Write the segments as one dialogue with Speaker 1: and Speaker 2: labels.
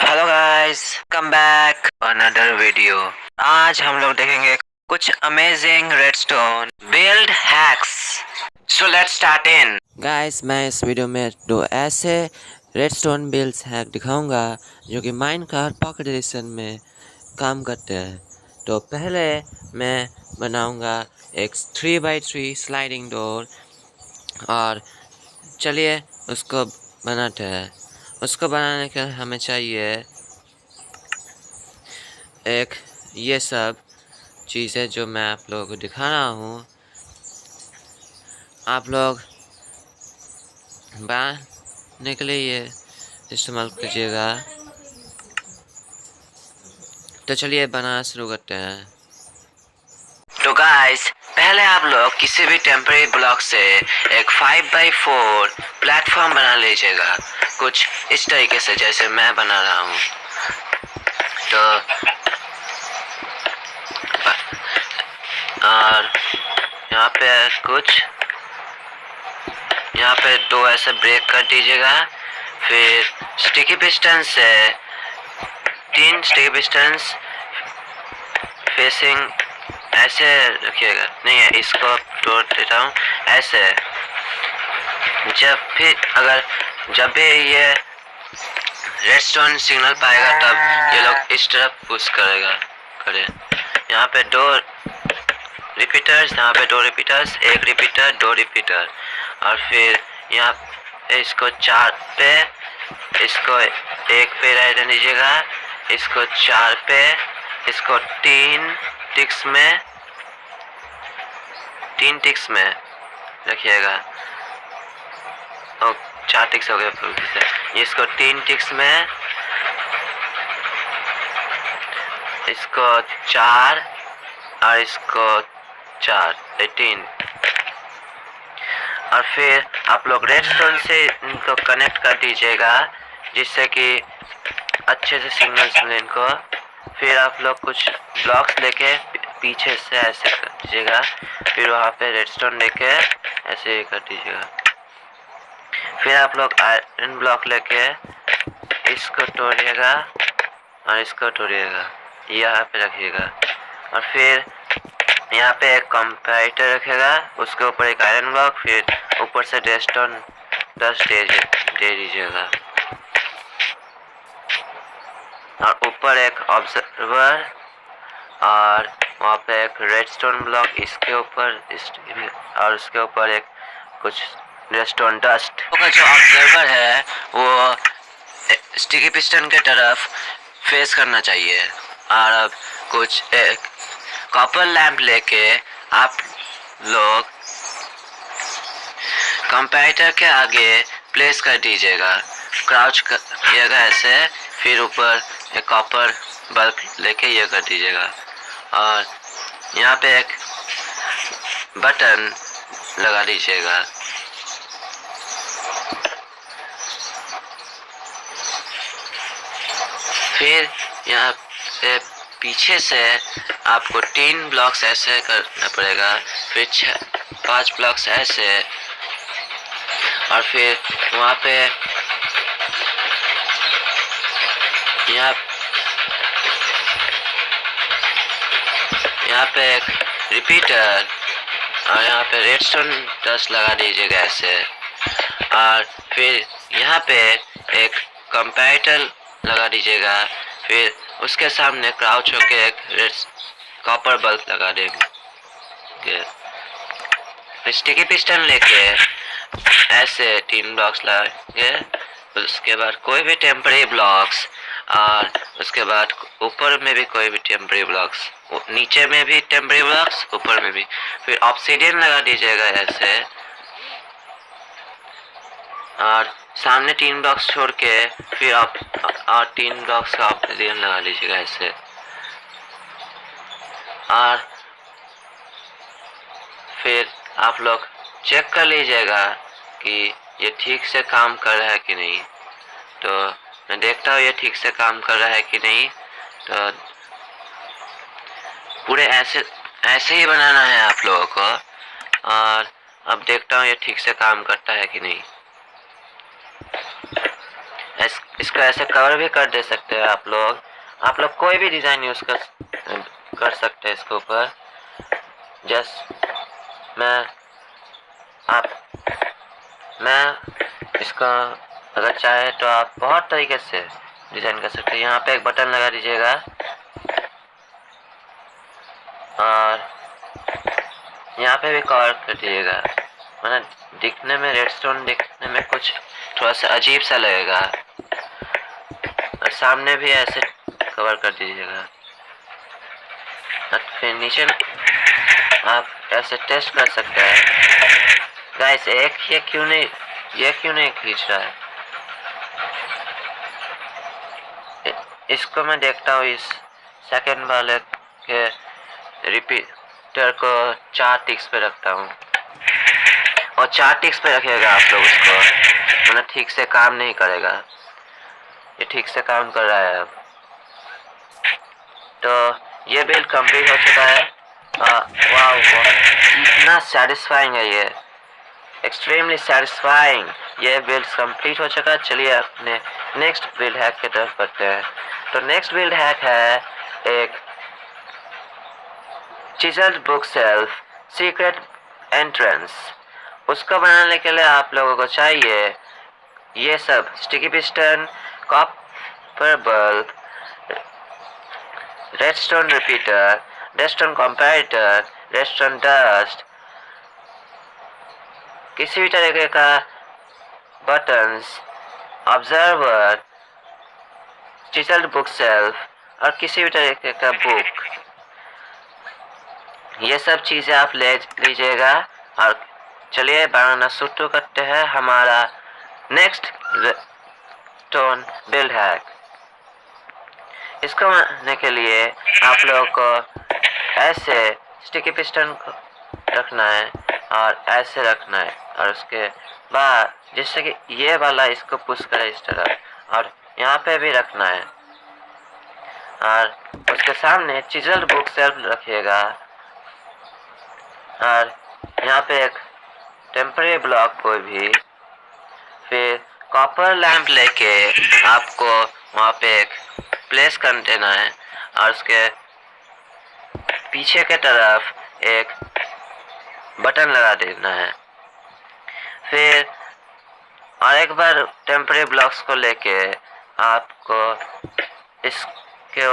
Speaker 1: Hello guys, come back another video. आज हम लोग देखेंगे कुछ amazing redstone build hacks. So let's start in. Guys, मैं इस वीडियो में दो ऐसे रेडस्टोन बिल्ड्स हैक दिखाऊंगा जो कि माइनक्राफ्ट पॉकेट एडिशन में काम करते हैं। तो पहले मैं बनाऊंगा एक 3x3 स्लाइडिंग डोर, और चलिए उसको बनाते हैं। उसको बनाने के लिए हमें चाहिए एक ये सब चीज़ें जो मैं आप लोगों को दिखा रहा हूँ। आप लोग बनाने के लिए ये इस्तेमाल कीजिएगा। तो चलिए बनाना शुरू करते हैं। तो गाइस, पहले आप लोग किसी भी टेम्परेरी ब्लॉक से एक 5x4 प्लेटफॉर्म बना लीजिएगा, कुछ इस तरीके से जैसे मैं बना रहा हूँ। तो और यहाँ पे दो ऐसे ब्रेक कर दीजिएगा। फिर स्टिकी पिस्टन से 3 स्टिकी पिस्टन फेसिंग ऐसे रखिएगा। नहीं है, इसको तोड़ देता हूँ ऐसे। जब भी ये रेडस्टोन सिग्नल पाएगा तब ये लोग इस तरफ पुश करें। यहाँ पे दो रिपीटर्स, एक रिपीटर, 2 रिपीटर। और फिर यहाँ इसको 4 पे, इसको 1 पे रहने दीजिएगा, इसको 4 पे, इसको 3 टिक्स में रखिएगा। और 4 टिक्स हो गए। इसको 3 टिक्स में, इसको 4 और इसको 4, 18। और फिर आप लोग रेडस्टोन से इनको कनेक्ट कर दीजिएगा जिससे कि अच्छे से सिग्नल्स मिले इनको। फिर आप लोग कुछ ब्लॉक्स लेके पीछे से ऐसे कर दीजिएगा। फिर वहाँ पे रेडस्टोन लेके ऐसे कर दीजिएगा। फिर आप लोग आयरन ब्लॉक लेके इसको तोड़िएगा और इसको तोड़िएगा, यहाँ पे रखिएगा। और फिर यहाँ पे एक कंपैरेटर रखेगा, उसके ऊपर एक आयरन ब्लॉक, फिर ऊपर से रेडस्टोन 10 दे दीजिएगा। और ऊपर एक ऑब्जर्वर और वहाँ पे एक रेडस्टोन ब्लॉक इसके ऊपर, और उसके ऊपर एक कुछ रेडस्टोन डस्ट का जो ऑब्जर्वर है वो स्टिकी पिस्टन के तरफ फेस करना चाहिए। और अब कुछ एक कॉपर लैंप लेके आप लोग कंपैरेटर के आगे प्लेस कर दीजिएगा, क्राउच करिएगा ऐसे। फिर ऊपर एक कॉपर बल्ब लेके ये कर दीजिएगा। और यहाँ पे एक बटन लगा दीजिएगा। फिर यहाँ पे पीछे से आपको 3 ब्लॉक्स ऐसे करना पड़ेगा, फिर 5 ब्लॉक्स ऐसे। और फिर वहाँ पे यहाँ पे एक रिपीटर और यहाँ पे रेडस्टोन 10 लगा दीजिएगा ऐसे। और फिर यहाँ पे एक कंपैरेटर लगा दीजिएगा। फिर उसके सामने क्राउच होके एक कॉपर बल्ब लगा देंगे। स्टिकी पिस्टन लेके ऐसे 3 ब्लॉक्स लगाएंगे। उसके बाद कोई भी टेम्परेरी ब्लॉक्स, और उसके बाद ऊपर में भी कोई भी टेम्परेरी ब्लॉक्स, नीचे में भी टेम्परेरी ब्लॉक्स, ऊपर में भी। फिर ऑब्सीडियन लगा दीजिएगा ऐसे। और सामने 3 ब्लॉक्स छोड़ के फिर आप और 3 ब्लॉक्स का ऑब्सीडियन लगा लीजिएगा ऐसे। और फिर आप लोग चेक कर लीजिएगा कि ये ठीक से काम कर रहा है कि नहीं। तो मैं देखता हूँ ये ठीक से काम कर रहा है कि नहीं। तो पूरे ऐसे ही बनाना है आप लोगों को। और अब देखता हूँ ये ठीक से काम करता है कि नहीं। इसको ऐसे कवर भी कर दे सकते हैं आप लोग कोई भी डिज़ाइन यूज़ कर सकते हैं इसके ऊपर। जस्ट मैं इसका अगर चाहे तो आप बहुत तरीके से डिज़ाइन कर सकते हैं। यहाँ पे एक बटन लगा दीजिएगा और यहाँ पे भी कवर कर दीजिएगा, मतलब दिखने में रेडस्टोन दिखने में कुछ थोड़ा सा अजीब सा लगेगा। और सामने भी ऐसे कवर कर दीजिएगा। फिर नीचे आप ऐसे टेस्ट कर सकते हैं। गाइस ये क्यों नहीं खींच रहा है? इसको मैं देखता हूँ इस सेकंड वाले के रिपीटर को 4 टिक्स पे रखता हूँ और 4 टिक्स पे रखिएगा आप लोग उसको, मतलब ठीक से काम नहीं करेगा। ये ठीक से काम कर रहा है अब। तो ये बिल्ड कंप्लीट हो चुका है। वाह इतना सेटिस्फाइंग है ये, एक्सट्रीमली सेटिस्फाइंग। ये बिल्ड कंप्लीट हो चुका है। चलिए अपने नेक्स्ट बिल्ड हैक की तरफ बढ़ते हैं। तो नेक्स्ट बिल्ड हैक है एक chiselled book shelf secret entrance. उसको बनाने के लिए आप लोगों को चाहिए ये सब: sticky piston, copper bulb, redstone repeater, redstone comparator, redstone dust, किसी भी तरीके का buttons, observer, chiselled book shelf और किसी भी तरीके का बुक। ये सब चीज़ें आप ले लीजिएगा और चलिए बनाना शुरू करते हैं हमारा नेक्स्ट स्टोन बिल्ड हैक। इसको बनाने के लिए आप लोगों को ऐसे स्टिकी पिस्टन को रखना है और ऐसे रखना है और उसके बाद जिससे कि ये वाला इसको पुश करे इस तरह, और यहाँ पे भी रखना है और उसके सामने चिजल्ड बुक सेल्फ रखिएगा और यहाँ पे एक टेम्परेरी ब्लॉक को भी। फिर कॉपर लैंप लेके आपको वहाँ पे एक प्लेस कर देना है और उसके पीछे के तरफ एक बटन लगा देना है। फिर और एक बार टेम्परेरी ब्लॉक्स को लेके आपको इसके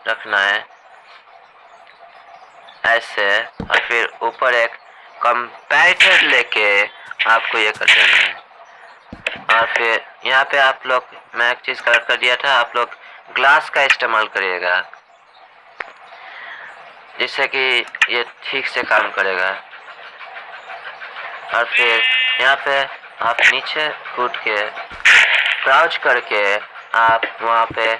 Speaker 1: रखना है ऐसे, और फिर ऊपर एक कंपैरेटर लेके आपको ये कर देना है। और फिर यहाँ पे आप लोग, मैं एक चीज़ कलर कर दिया था, आप लोग ग्लास का इस्तेमाल करिएगा जिससे कि ये ठीक से काम करेगा। और फिर यहाँ पे आप नीचे कूद के क्राउच करके आप वहाँ पे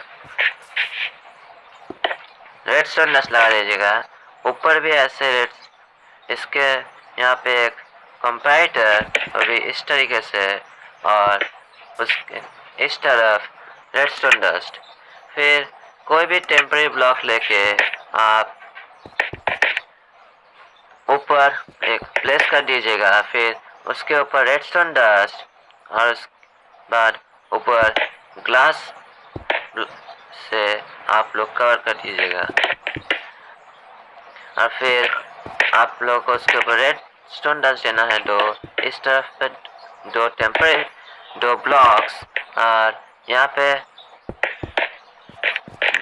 Speaker 1: रेडस्टोन डस्ट लगा दीजिएगा। ऊपर भी ऐसे इसके यहाँ पे एक कंपैरेटर और भी इस तरीके से, और उसके इस तरफ रेडस्टोन डस्ट। फिर कोई भी टेम्परेरी ब्लॉक लेके आप ऊपर एक प्लेस कर दीजिएगा। फिर उसके ऊपर रेडस्टोन डस्ट और उसके बाद ऊपर ग्लास से आप लोग कवर कर दीजिएगा। और फिर आप लोग को उसके ऊपर रेडस्टोन डस्ट देना है दो, इस तरफ पे दो ब्लॉक्स और यहाँ पे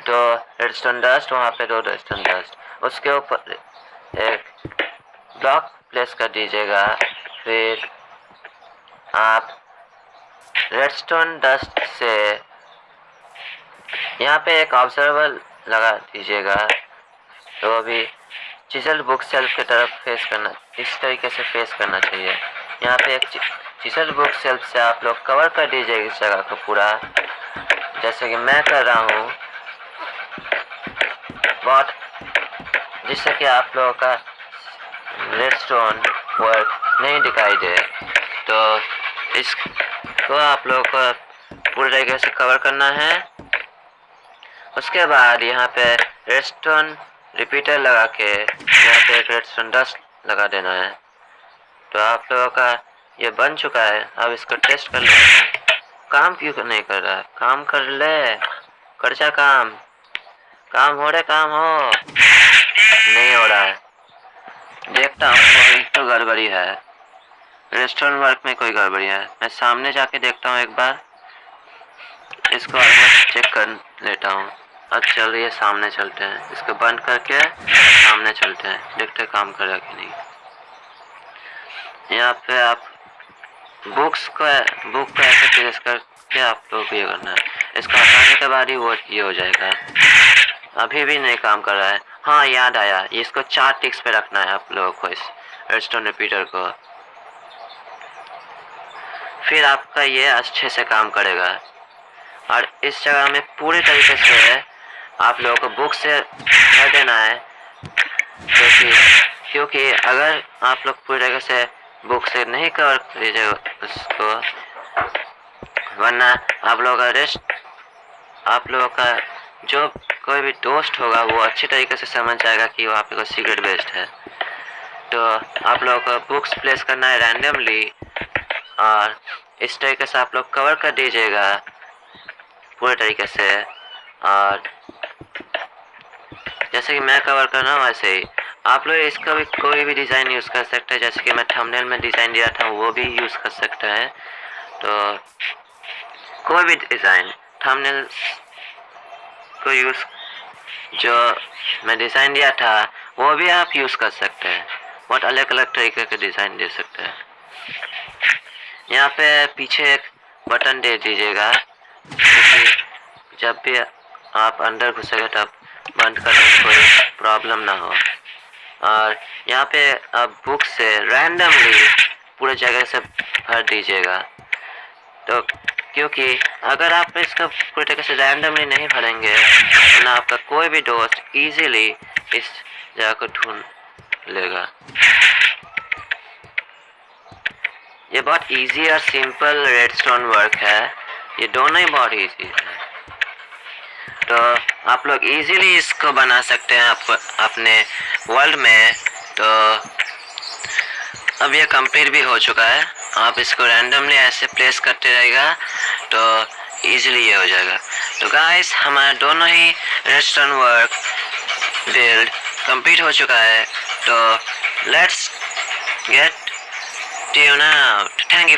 Speaker 1: दो रेडस्टोन डस्ट, वहाँ पे दो रेडस्टोन डस्ट। उसके ऊपर एक ब्लॉक प्लेस कर दीजिएगा। फिर आप रेडस्टोन डस्ट से यहाँ पे एक ऑब्जर्वर लगा दीजिएगा, तो अभी चिजल्ड बुक सेल्फ की तरफ फेस करना, इस तरीके से फेस करना चाहिए। यहाँ पे एक चिजल्ड बुक सेल्फ से आप लोग कवर कर दीजिएगा इस जगह को पूरा, जैसे कि मैं कर रहा हूँ बहुत, जिससे कि आप लोगों का रेडस्टोन वर्क नहीं दिखाई दे। तो इसको आप लोगों को पूरी तरीके से कवर करना है। उसके बाद यहाँ पे रेडस्टोन रिपीटर लगा के यहाँ पे एक रेडस्टोन डस्ट लगा देना है। तो आप लोगों का ये बन चुका है। अब इसको टेस्ट कर लेते हैं। काम क्यों नहीं कर रहा है? काम कर ले, कर जा काम। काम हो रहा, काम हो, नहीं हो रहा है। देखता हूँ कोई तो गड़बड़ी है, रेस्टोरेंट वर्क में कोई गड़बड़ी है। मैं सामने जाके देखता हूँ एक बार, इसको चेक कर लेता हूँ। अब चलिए सामने चलते हैं, इसको बंद करके सामने चलते हैं, देखते हैं काम कर रहा कि नहीं। यहाँ पे आप बुक को ऐसे प्रेस करके आप लोग ये करना है, इसको हटाने के बाद ही वो ये हो जाएगा। अभी भी नहीं काम कर रहा है। हाँ याद आया, इसको 4 टिक्स पे रखना है आप लोगों को, इस रेडस्टोन रिपीटर को, फिर आपका ये अच्छे से काम करेगा। और इस जगह में पूरे तरीके से आप लोगों को बुक से भर देना है, क्योंकि अगर आप लोग पूरी तरीके से बुक से नहीं कवर कीजिए उसको, वरना आप लोगों का जो कोई भी दोस्त होगा वो अच्छी तरीके से समझ जाएगा कि वो आप लोग सीक्रेट बेस्ड है। तो आप लोगों को बुक्स प्लेस करना है रैंडमली, और इस तरीके से आप लोग कवर कर दीजिएगा पूरे तरीके से। और जैसे कि मैं कवर कर रहा हूँ वैसे ही आप लोग इसका भी कोई भी डिज़ाइन यूज़ कर सकते हैं। जैसे कि मैं थंबनेल में डिज़ाइन दिया था वो भी यूज़ कर सकते हैं। तो कोई भी डिज़ाइन थंबनेल को यूज़, जो मैं डिज़ाइन दिया था वो भी आप यूज़ कर सकते हैं। बहुत अलग अलग तरीके के डिज़ाइन दे सकते हैं। यहाँ पे पीछे एक बटन दे दीजिएगा, क्योंकि जब भी आप अंदर घुसेंगे तब बंद करने में कोई प्रॉब्लम ना हो। और यहाँ पे आप बुक से रैंडमली पूरे जगह से भर दीजिएगा। तो क्योंकि अगर आप इसका पूरी तरीके से रैंडमली नहीं भरेंगे तो ना आपका कोई भी दोस्त इजीली इस जगह को ढूंढ लेगा। ये बहुत इजी और सिंपल रेडस्टोन वर्क है, ये दोनों ही बहुत इजी है। तो आप लोग इजीली इसको बना सकते हैं अपने वर्ल्ड में। तो अब ये कंप्लीट भी हो चुका है। आप इसको रैंडमली ऐसे प्लेस करते रहेगा तो इजीली ये हो जाएगा। तो गाइस हमारा दोनों ही रेडस्टोन वर्क बिल्ड कंप्लीट हो चुका है। तो let's get tune out. Thank you.